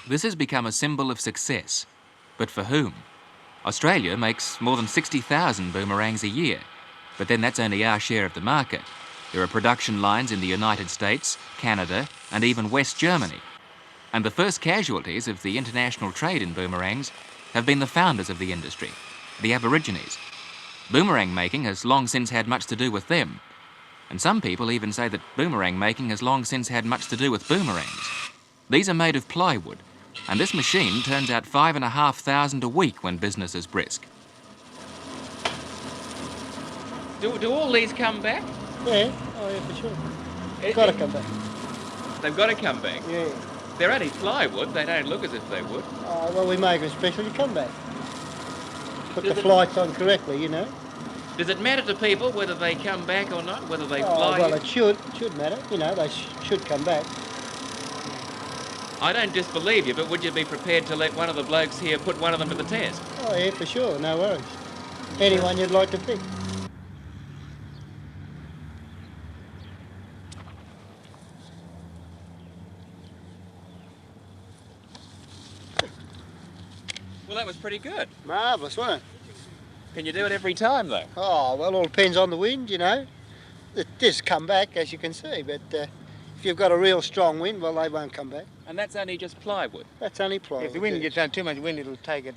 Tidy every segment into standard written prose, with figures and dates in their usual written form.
This has become a symbol of success. But for whom? Australia makes more than 60,000 boomerangs a year, but then that's only our share of the market. There are production lines in the United States, Canada, and even West Germany. And the first casualties of the international trade in boomerangs have been the founders of the industry, the Aborigines. Boomerang making has long since had much to do with them. And some people even say that boomerang making has long since had much to do with boomerangs. These are made of plywood, and this machine turns out 5,500 a week when business is brisk. Do all these come back? Yeah, oh yeah, for sure. They've got to come back. They've got to come back? Yeah. They're only plywood, they don't look as if they would. Well, we make them specially come back. Put the flights on correctly, you know. Does it matter to people whether they come back or not, whether they fly? Well, it should matter, you know, they should come back. I don't disbelieve you, but would you be prepared to let one of the blokes here put one of them to the test? Oh yeah, for sure, no worries. Anyone you'd like to pick. Well, that was pretty good. Marvellous, wasn't it? Can you do it every time, though? Oh, well, it all depends on the wind, you know. It does come back, as you can see, but if you've got a real strong wind, well, they won't come back. And that's only just plywood? That's only plywood. If the wind gets too much wind, it'll take it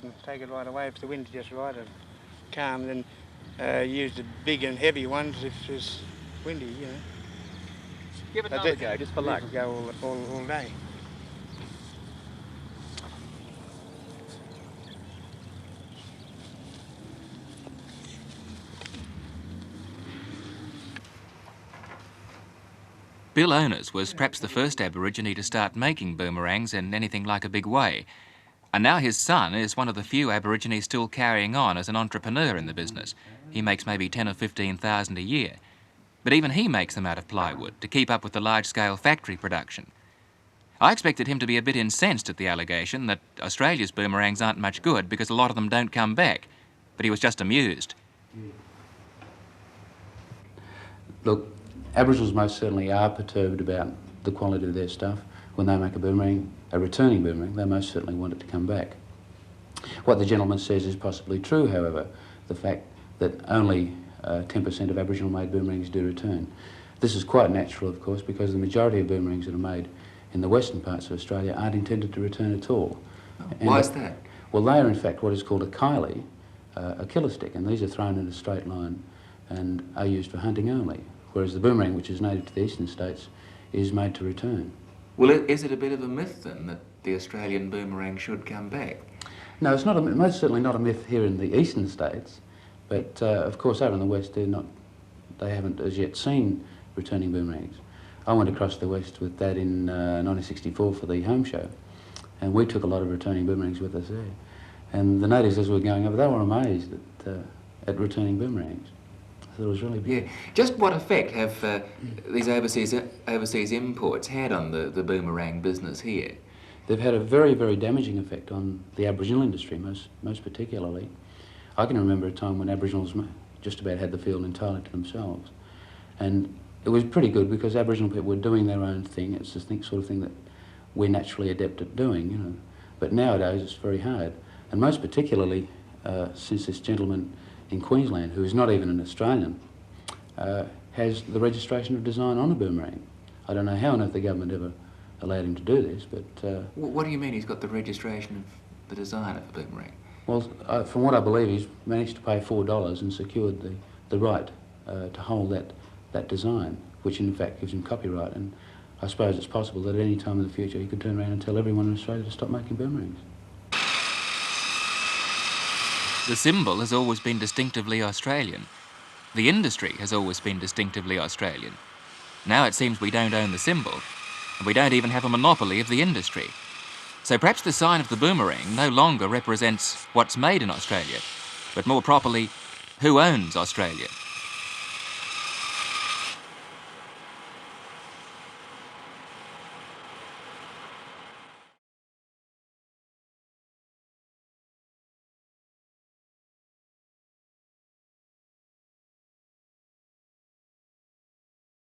right away. If the wind's just right and calm, then use the big and heavy ones if it's windy, you know. Give it another go, just for luck. Go all day. Bill Owners was perhaps the first Aborigine to start making boomerangs in anything like a big way. And now his son is one of the few Aborigines still carrying on as an entrepreneur in the business. He makes maybe 10 or 15,000 a year. But even he makes them out of plywood to keep up with the large-scale factory production. I expected him to be a bit incensed at the allegation that Australia's boomerangs aren't much good because a lot of them don't come back, but he was just amused. Look, Aboriginals most certainly are perturbed about the quality of their stuff. When they make a boomerang, a returning boomerang, they most certainly want it to come back. What the gentleman says is possibly true, however, the fact that only 10% of Aboriginal-made boomerangs do return. This is quite natural, of course, because the majority of boomerangs that are made in the western parts of Australia aren't intended to return at all. Why is that? Well, they are in fact what is called a kylie, a killer stick, and these are thrown in a straight line and are used for hunting only, whereas the boomerang, which is native to the eastern states, is made to return. Well, is it a bit of a myth, then, that the Australian boomerang should come back? No, it's not most certainly not a myth here in the eastern states, but of course over in the west they haven't as yet seen returning boomerangs. I went across the west with Dad in 1964 for the home show, and we took a lot of returning boomerangs with us there. And the natives, as we were going over, they were amazed at returning boomerangs. It was really big. Yeah. Just what effect have these overseas imports had on the boomerang business here? They've had a very, very damaging effect on the Aboriginal industry, most particularly. I can remember a time when Aboriginals just about had the field entirely to themselves. And it was pretty good because Aboriginal people were doing their own thing. It's the sort of thing that we're naturally adept at doing, you know. But nowadays it's very hard. And most particularly since this gentleman in Queensland, who is not even an Australian, has the registration of design on a boomerang. I don't know how on earth the government ever allowed him to do this, but... What do you mean he's got the registration of the design of the boomerang? Well, from what I believe, he's managed to pay $4 and secured the right to hold that design, which in fact gives him copyright, and I suppose it's possible that at any time in the future he could turn around and tell everyone in Australia to stop making boomerangs. The symbol has always been distinctively Australian. The industry has always been distinctively Australian. Now it seems we don't own the symbol, and we don't even have a monopoly of the industry. So perhaps the sign of the boomerang no longer represents what's made in Australia, but more properly, who owns Australia.